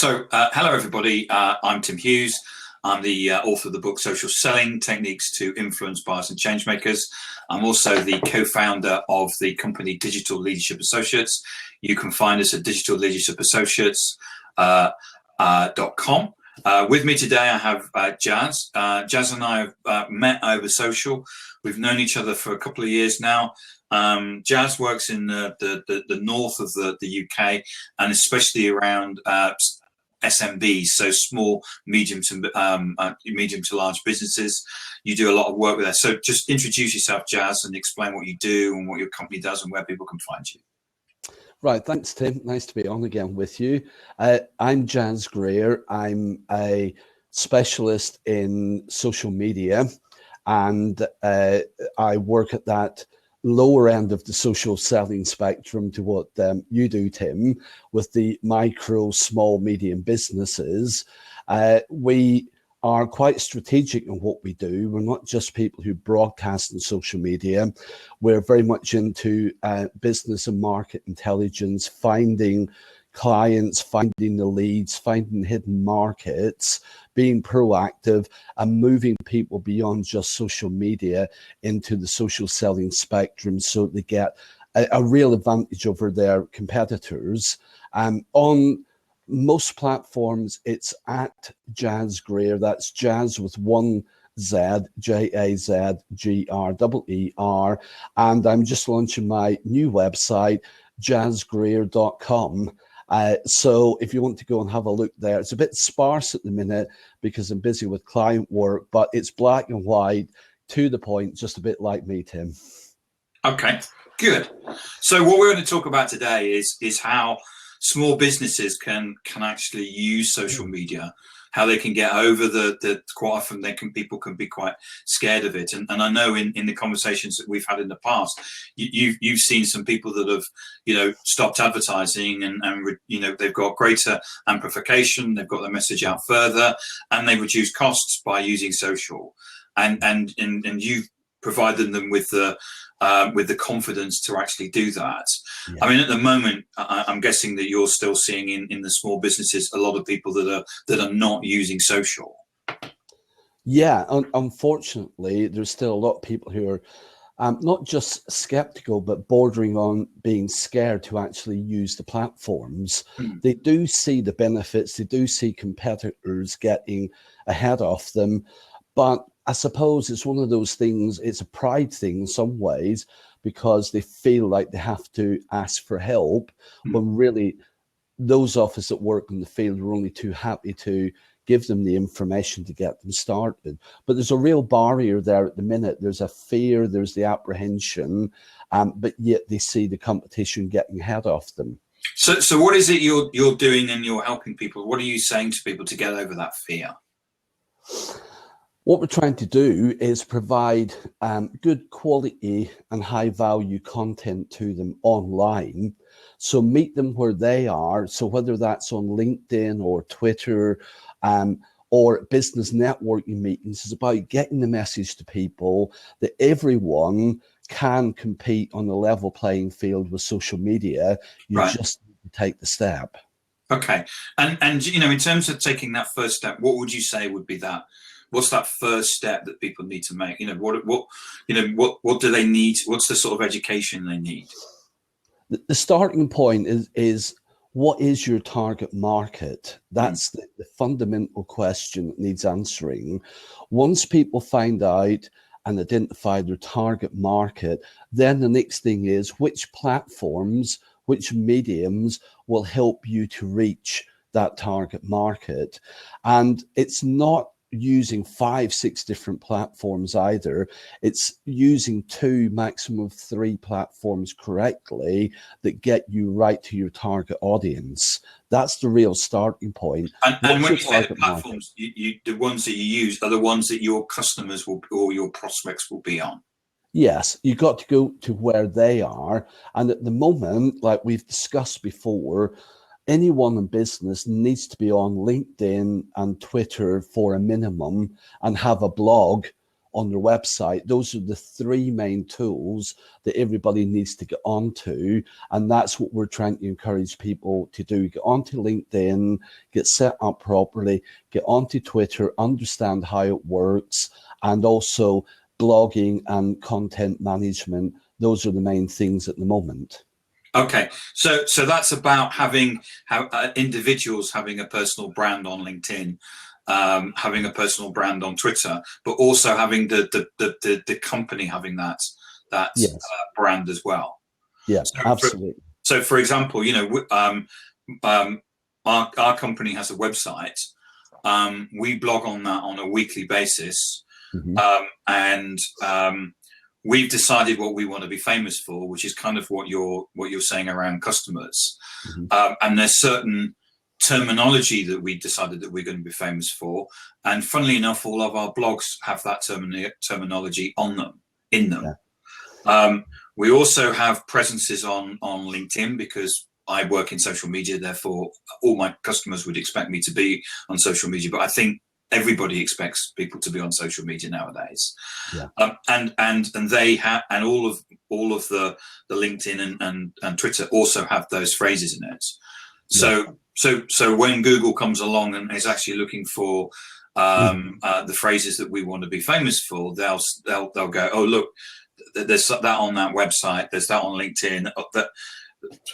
Hello everybody, I'm Tim Hughes. I'm the author of the book Social Selling, Techniques to Influence Buyers and Changemakers. I'm also the co-founder of the company Digital Leadership Associates. You can find us at digitalleadershipassociates.com. With me today I have Jaz. Jaz and I have met over social. We've known each other for a couple of years now. Jaz works in the north of the UK, and especially around SMBs, so small, medium to large businesses. You do a lot of work with that. So just introduce yourself, Jaz, and explain what you do and what your company does and where people can find you. Right, thanks, Tim. Nice to be on again with you. I'm Jaz Greer. I'm a specialist in social media, and I work at that lower end of the social selling spectrum to what you do, Tim, with the micro, small, medium businesses. We are quite strategic in what we do. We're not just people who broadcast on social media. We're very much into business and market intelligence, finding clients, finding the leads, finding hidden markets, being proactive and moving people beyond just social media into the social selling spectrum so they get a real advantage over their competitors. On most platforms, it's at Jaz Greer. That's Jaz with one Z, JAZGREER. And I'm just launching my new website, jazgreer.com. So if you want to go and have a look there, it's a bit sparse at the minute because I'm busy with client work, but it's black and white, to the point, just a bit like me, Tim. Okay, good. So what we're going to talk about today is how small businesses can actually use social media, how they can get over the quite often people can be quite scared of it. And I know in the conversations that we've had in the past, you've seen some people that have, stopped advertising and they've got greater amplification, they've got their message out further, and they reduce costs by using social. And you've provided them with the confidence to actually do that. Yeah. I mean, at the moment, I'm guessing that you're still seeing in the small businesses a lot of people that are not using social. Yeah, unfortunately, there's still a lot of people who are not just skeptical, but bordering on being scared to actually use the platforms. They do see the benefits, they do see competitors getting ahead of them, but I suppose it's one of those things, it's a pride thing in some ways, because they feel like they have to ask for help when really those of us that work in the field are only too happy to give them the information to get them started. But there's a real barrier there at the minute. There's a fear, there's the apprehension, but yet they see the competition getting ahead of them. So what is it you're doing and you're helping people? What are you saying to people to get over that fear? What we're trying to do is provide good quality and high value content to them online. So meet them where they are. So whether that's on LinkedIn or Twitter or business networking meetings, is about getting the message to people that everyone can compete on a level playing field with social media. You just need to take the step. Okay. And in terms of taking that first step, what would you say would be that? What's that first step that people need to make? What do they need? What's the sort of education they need? The starting point is what is your target market? That's the fundamental question that needs answering. Once people find out and identify their target market, then the next thing is which platforms, which mediums will help you to reach that target market. And it's not using 5-6 different platforms either. It's using 2, maximum 3 platforms correctly that get you right to your target audience. That's the real starting point. And when you say the platforms, the ones that you use are the ones that your customers will or your prospects will be on. Yes, you got to go to where they are. And at the moment, like we've discussed before, anyone in business needs to be on LinkedIn and Twitter for a minimum and have a blog on their website. Those are the three main tools that everybody needs to get onto. And that's what we're trying to encourage people to do. Get onto LinkedIn, get set up properly, get onto Twitter, understand how it works, and also blogging and content management. Those are the main things at the moment. Okay, so that's about having individuals having a personal brand on LinkedIn, having a personal brand on Twitter, but also having the company having that Yes. brand as well. Yeah, absolutely. So for example, you know, our company has a website. We blog on that on a weekly basis, and we've decided what we want to be famous for, which is kind of what you're saying around customers. And there's certain terminology that we decided that we're going to be famous for. And funnily enough, all of our blogs have that terminology in them. Yeah. We also have presences on LinkedIn, because I work in social media, therefore all my customers would expect me to be on social media, but I think everybody expects people to be on social media nowadays. Yeah. And they have, and all of the LinkedIn and Twitter also have those phrases in it. So when Google comes along and is actually looking for the phrases that we want to be famous for, they'll go, oh look, there's that on that website, there's that on LinkedIn, that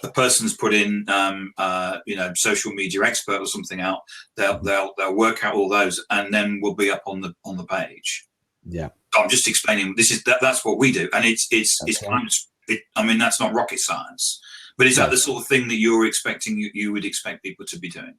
the person's put in you know, social media expert or something out. They'll work out all those, and then we'll be up on the page. Yeah, I'm just explaining. That's what we do, and it's kind of, I mean, that's not rocket science, but is that the sort of thing that you're expecting? You would expect people to be doing?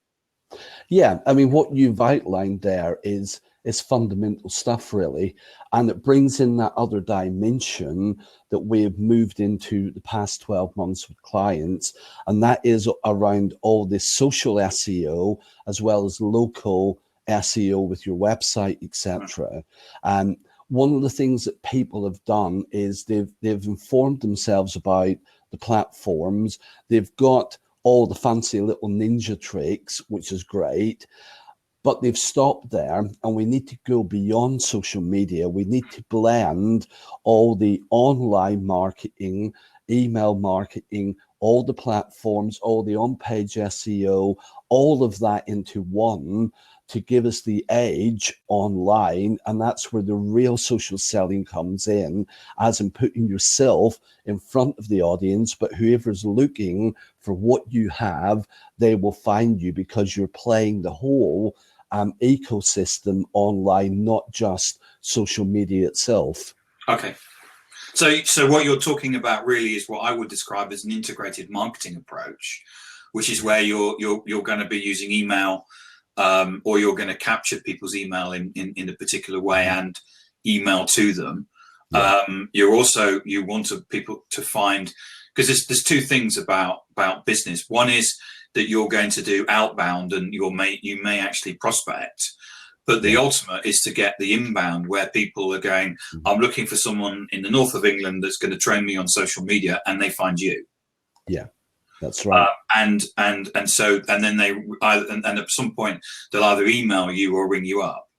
Yeah, I mean, what you've outlined there is fundamental stuff, really, and it brings in that other dimension that we've moved into the past 12 months with clients, and that is around all this social SEO as well as local SEO with your website, etc. And one of the things that people have done is they've informed themselves about the platforms. They've got all the fancy little ninja tricks, which is great. But they've stopped there, and we need to go beyond social media. We need to blend all the online marketing, email marketing, all the platforms, all the on-page SEO, all of that into one to give us the edge online. And that's where the real social selling comes in, as in putting yourself in front of the audience. But whoever's looking for what you have, they will find you, because you're playing the whole ecosystem online, not just social media itself. Okay. So what you're talking about really is what I would describe as an integrated marketing approach, which is where you're going to be using email, or you're going to capture people's email in a particular way and email to them. Yeah. You want people to find, because there's two things about business. One is that you're going to do outbound, and you may actually prospect, but the ultimate is to get the inbound, where people are going, I'm looking for someone in the north of England that's going to train me on social media, and they find you. Yeah, that's right. And then and at some point they'll either email you or ring you up.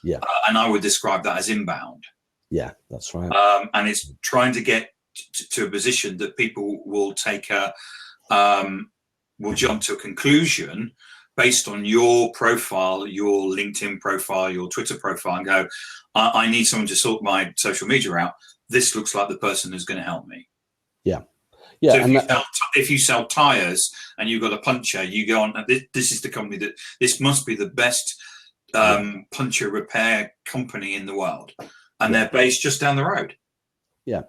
Yeah. And I would describe that as inbound. Yeah, that's right. And it's trying to get to a position that people will take will jump to a conclusion based on your profile, your LinkedIn profile, your Twitter profile, and go, I need someone to sort my social media out. This looks like the person who's going to help me. Yeah. Yeah. So if you sell tires and you've got a puncher, you go on, this is the company this must be the best puncture repair company in the world. And they're based just down the road. Yeah.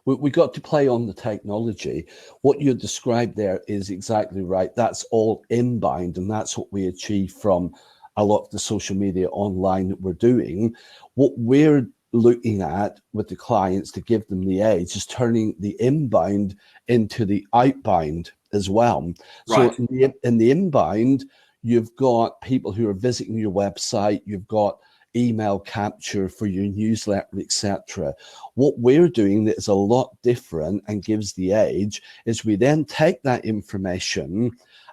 We got to play on the technology. What you described there is exactly right. That's all inbound, and that's what we achieve from a lot of the social media online that we're doing. What we're looking at with the clients to give them the edge is turning the inbound into the outbound as well. Right. So in the inbound, you've got people who are visiting your website, you've got email capture for your newsletter, etc. What we're doing that is a lot different and gives the edge is we then take that information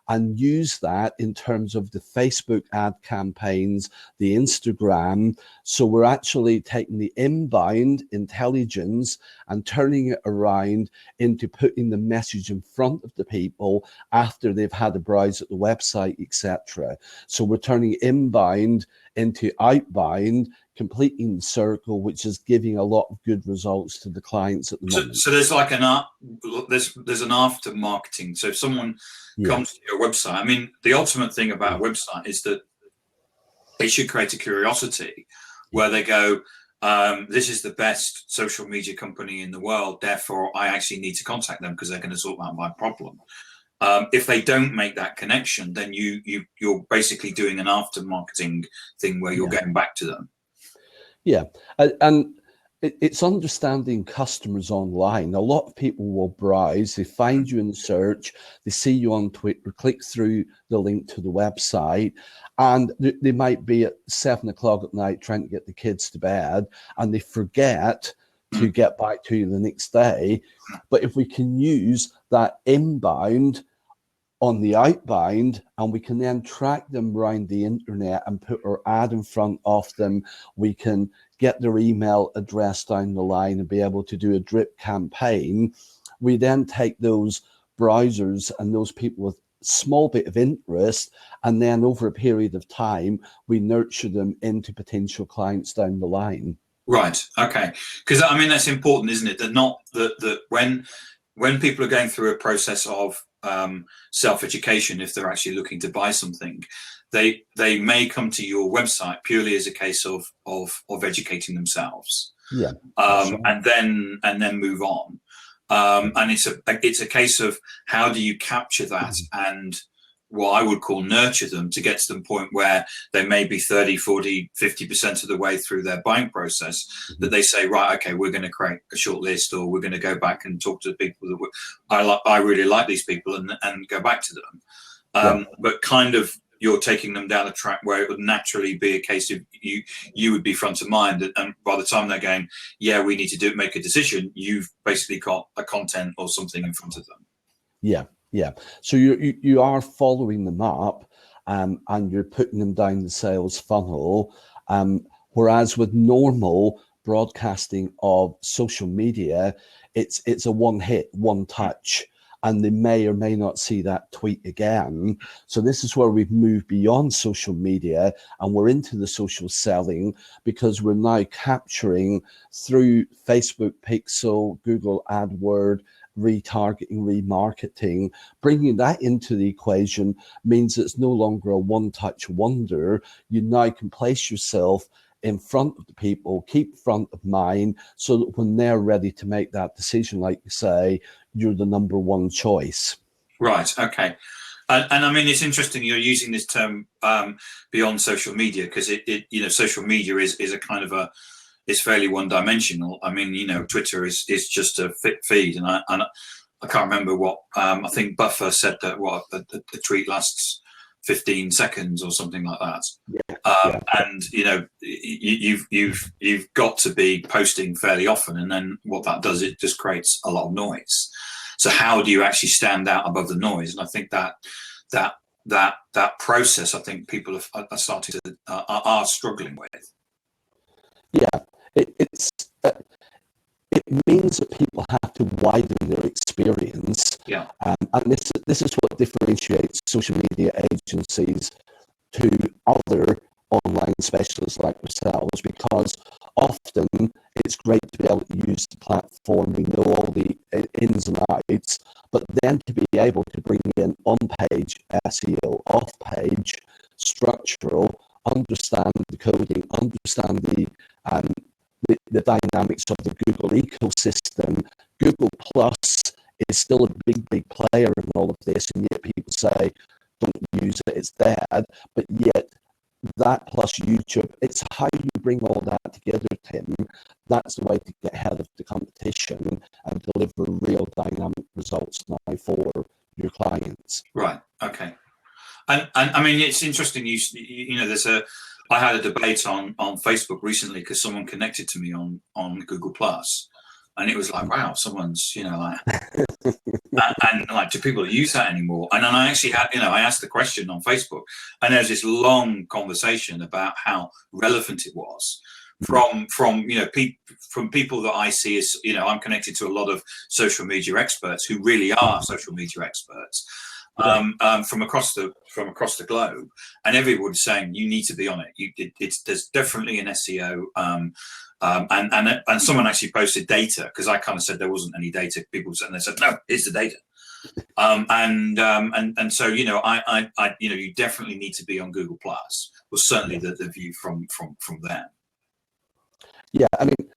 and use that in terms of the Facebook ad campaigns, the Instagram. So we're actually taking the inbound intelligence and turning it around into putting the message in front of the people after they've had a browse at the website, etc. So we're turning inbound into outbound, completing the circle, which is giving a lot of good results to the clients at the moment. So there's like there's an after marketing. So if someone comes to your website, I mean, the ultimate thing about a website is that it should create a curiosity where they go, this is the best social media company in the world, therefore I actually need to contact them because they're going to sort out my problem. If they don't make that connection, then you're basically doing an after marketing thing where you're going back to them. Yeah, and it's understanding customers online. A lot of people will browse, they find you in the search, they see you on Twitter, click through the link to the website, and they might be at 7 o'clock at night trying to get the kids to bed, and they forget to get back to you the next day. But if we can use that inbound on the outbound, and we can then track them around the internet and put our ad in front of them, we can get their email address down the line and be able to do a drip campaign. We then take those browsers and those people with small bit of interest, and then over a period of time, we nurture them into potential clients down the line. Right. Okay. Because I mean, that's important, isn't it? That when people are going through a process of self-education, if they're actually looking to buy something, they may come to your website purely as a case of educating themselves, and then move on. And it's a case of how do you capture that and what I would call nurture them to get to the point where they may be 30, 40, 50% of the way through their buying process, that they say, right, okay, we're going to create a short list, or we're going to go back and talk to the people that I really like these people, and go back to them. But kind of you're taking them down a track where it would naturally be a case of you would be front of mind, and by the time they're going, yeah, we need to make a decision, you've basically got a content or something in front of them. Yeah. So you are following them up, and you're putting them down the sales funnel. Whereas with normal broadcasting of social media, it's a one hit, one touch, and they may or may not see that tweet again. So this is where we've moved beyond social media, and we're into the social selling, because we're now capturing through Facebook Pixel, Google AdWords, retargeting, remarketing. Bringing that into the equation means it's no longer a one-touch wonder. You now can place yourself in front of the people, keep front of mind, so that when they're ready to make that decision, like you say, you're the number one choice. Right. Okay. And I mean, it's interesting you're using this term beyond social media, because it social media is a kind of it's fairly one-dimensional. I mean, Twitter is just a feed, and I can't remember what I think Buffer said that the tweet lasts 15 seconds or something like that. And you've got to be posting fairly often, and then what that does, it just creates a lot of noise. So how do you actually stand out above the noise? And I think that process, I think people are starting to are struggling with. Yeah, it means that people have to widen their experience. And this is what differentiates social media agencies to other online specialists like ourselves, because often it's great to be able to use the platform, we know all the ins and outs, but then to be able to bring in on-page SEO, off-page structural, understand the coding, understand the dynamics of the Google ecosystem. Google Plus is still a big player in all of this, and yet people say, don't use it, it's dead. But yet, that plus YouTube, it's how you bring all that together, Tim. That's the way to get ahead of the competition and deliver real dynamic results now for your clients. Right. Okay. And I mean, it's interesting. I had a debate on Facebook recently, because someone connected to me on Google Plus, And it was like, wow, someone's, like, and like, do people use that anymore? And then I actually had, I asked the question on Facebook, and there's this long conversation about how relevant it was from people that I see as, I'm connected to a lot of social media experts who really are social media experts. From across the globe, and everyone's saying you need to be on it. There's definitely an SEO, and someone actually posted data, because I kind of said there wasn't any data. People said, and they said, no, here's the data. And so I you definitely need to be on Google Plus. Was certainly the view from them. Yeah, I mean,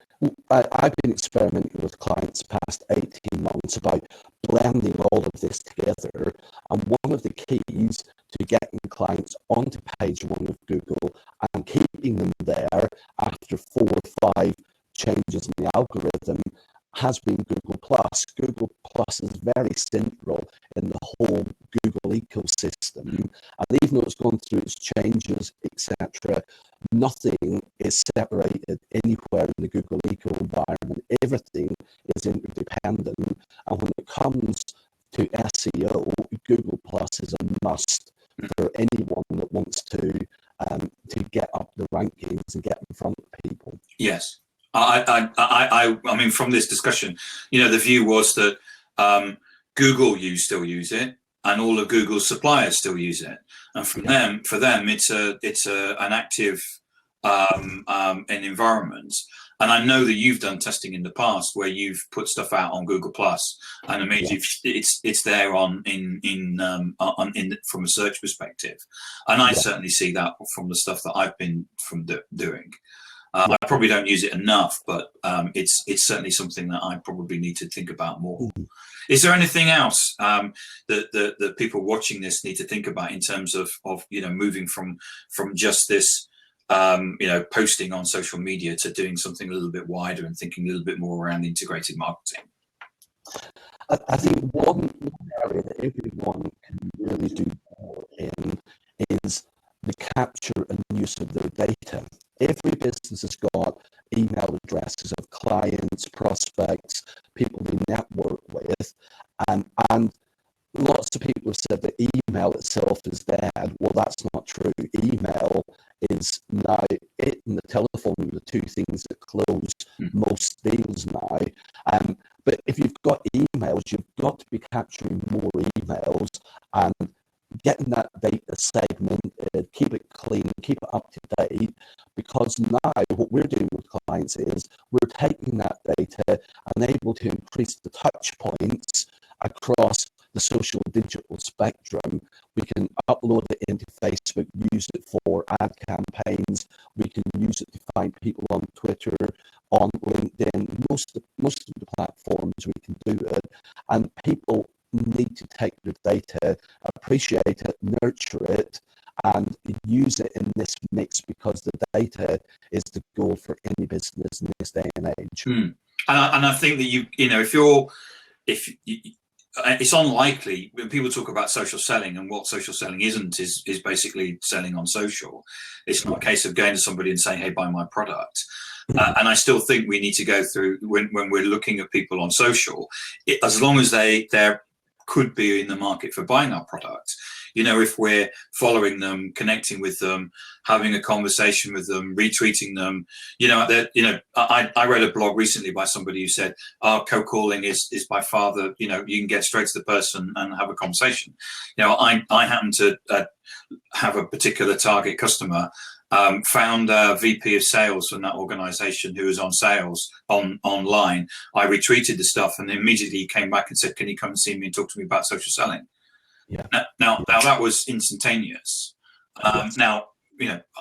I've been experimenting with clients past 18 months about blending all of this together. And one of the keys to getting clients onto page 1 of Google and keeping them there after 4 or 5 changes in the algorithm has been Google Plus. Google Plus is very central in the whole Google ecosystem. And even though it's gone through its changes, etc., nothing is separated anywhere in the Google eco environment. Everything is interdependent. And when it comes to SEO, Google Plus is a must for anyone that wants to get up the rankings and get in front of people. Yes. I mean, from this discussion, the view was that Google still use it, and all of Google's suppliers still use it, and for them, it's an active an environment. And I know that you've done testing in the past where you've put stuff out on Google Plus, and immediately it's there from a search perspective, and I certainly see that from the stuff that I've been doing. I probably don't use it enough, but it's certainly something that I probably need to think about more. Is there anything else that people watching this need to think about in terms of moving from just this posting on social media to doing something a little bit wider and thinking a little bit more around integrated marketing? I think one area that everyone can really do more in is the capture and use of their data. Every business has got email addresses of clients, prospects, people they network with, and lots of people have said that email itself is dead. Well, that's not true. Email is now it and the telephone are the two things that close most deals now. But if you've got emails, you've got to be capturing more emails and getting that data segmented, keep it clean, keep it up to date, because now what we're doing with clients is we're taking that data and able to increase the touch points across the social digital spectrum. We can upload it into Facebook, use it for ad campaigns. We can use it to find people on Twitter, on LinkedIn, most of the platforms we can do it. And people need to take the data, appreciate it, nurture it, and use it in this mix, because the data is the goal for any business in this day and age. And I think that it's unlikely when people talk about social selling, and what social selling isn't is basically selling on social. It's not a case of going to somebody and saying, hey, buy my product. And I still think we need to go through, when we're looking at people on social, as long as they're could be in the market for buying our product. If we're following them, connecting with them, having a conversation with them, retweeting them, I read a blog recently by somebody who said, cold calling is by far you can get straight to the person and have a conversation. I happen to have a particular target customer, found a VP of sales from that organization who was on sales online. I retweeted the stuff, and immediately he came back and said, can you come and see me and talk to me about social selling? Now that was instantaneous. Now,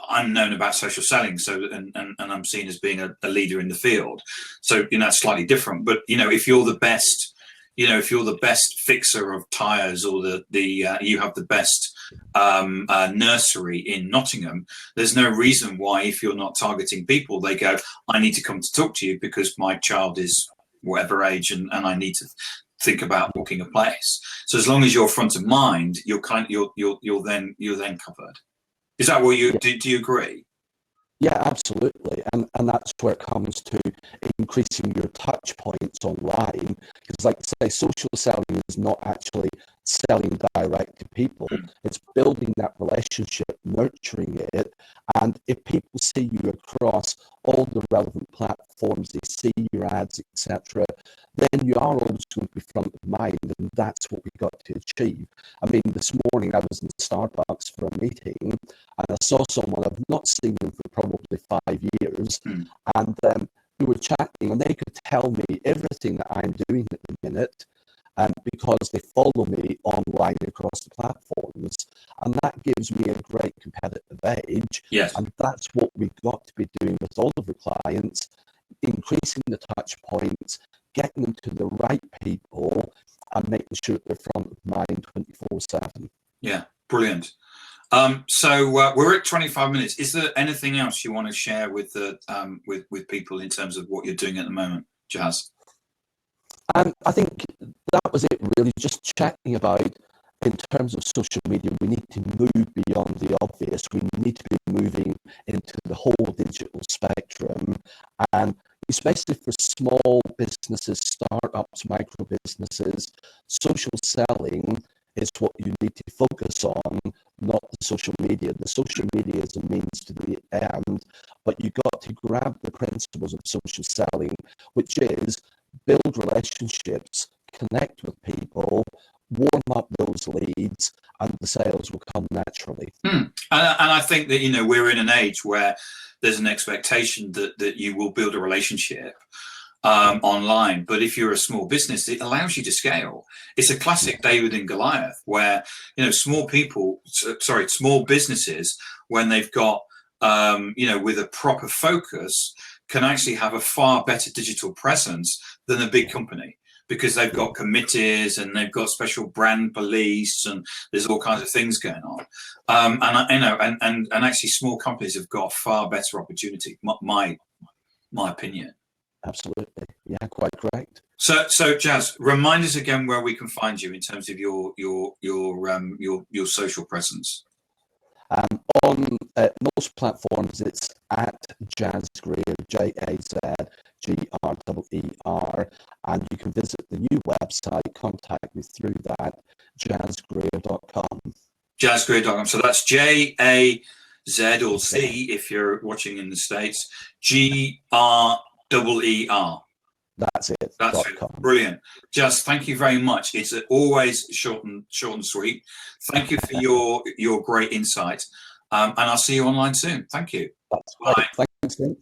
I'm known about social selling, so and I'm seen as being a leader in the field. So it's slightly different. But if you're the best, if you're the best fixer of tires, or you have the best nursery in Nottingham, there's no reason why, if you're not targeting people, they go, I need to come to talk to you because my child is whatever age and I need to think about booking a place. So as long as you're front of mind, you're then covered. Is that what do you agree? Yeah, absolutely. And that's where it comes to increasing your touch points online. Because, like I say, social selling is not actually selling direct to people, it's building that relationship, nurturing it. And if people see you across all the relevant platforms, they see your ads, etc., then you are always going to be front of mind. And that's what we got to achieve. I mean, this morning I was in Starbucks for a meeting, and I saw someone I've not seen them for probably 5 years, and we were chatting, and they could tell me everything that I'm doing at the minute, because they follow me online across the platforms, and that gives me a great competitive edge. Yes. And that's what we've got to be doing with all of our clients, increasing the touch points, getting them to the right people, and making sure they're front of mind 24/7. Yeah, brilliant. So we're at 25 minutes. Is there anything else you want to share with the with people in terms of what you're doing at the moment, Jaz? I think that was it, really. Just chatting about, in terms of social media, we need to move beyond the obvious. We need to be moving into the whole digital spectrum, and especially for small businesses, startups, micro businesses, social selling is what you need to focus on, not the social media. The social media is a means to the end, but you've got to grab the principles of social selling, which is build relationships, connect with people, warm up those leads, and the sales will come naturally. And I think that, you know, we're in an age where there's an expectation that you will build a relationship online, but if you're a small business, it allows you to scale. It's a classic David and Goliath, where, you know, small businesses, when they've got you know, with a proper focus, can actually have a far better digital presence than a big company, because they've got committees and they've got special brand police, and there's all kinds of things going on. And you know, and actually small companies have got a far better opportunity, my opinion. Absolutely. Yeah, quite correct. So Jaz, remind us again where we can find you in terms of your social presence. On most platforms, it's at Jaz Greer, JazGreer, and you can visit the new website, contact me through that, jazgreer.com. Jazgreer.com. So that's JAZ or C if you're watching in the States, GREER. That's it. That's it. Brilliant. Jaz, thank you very much. It's always short and sweet. Thank you for your great insight. And I'll see you online soon. Thank you. That's great. Thanks, Tim.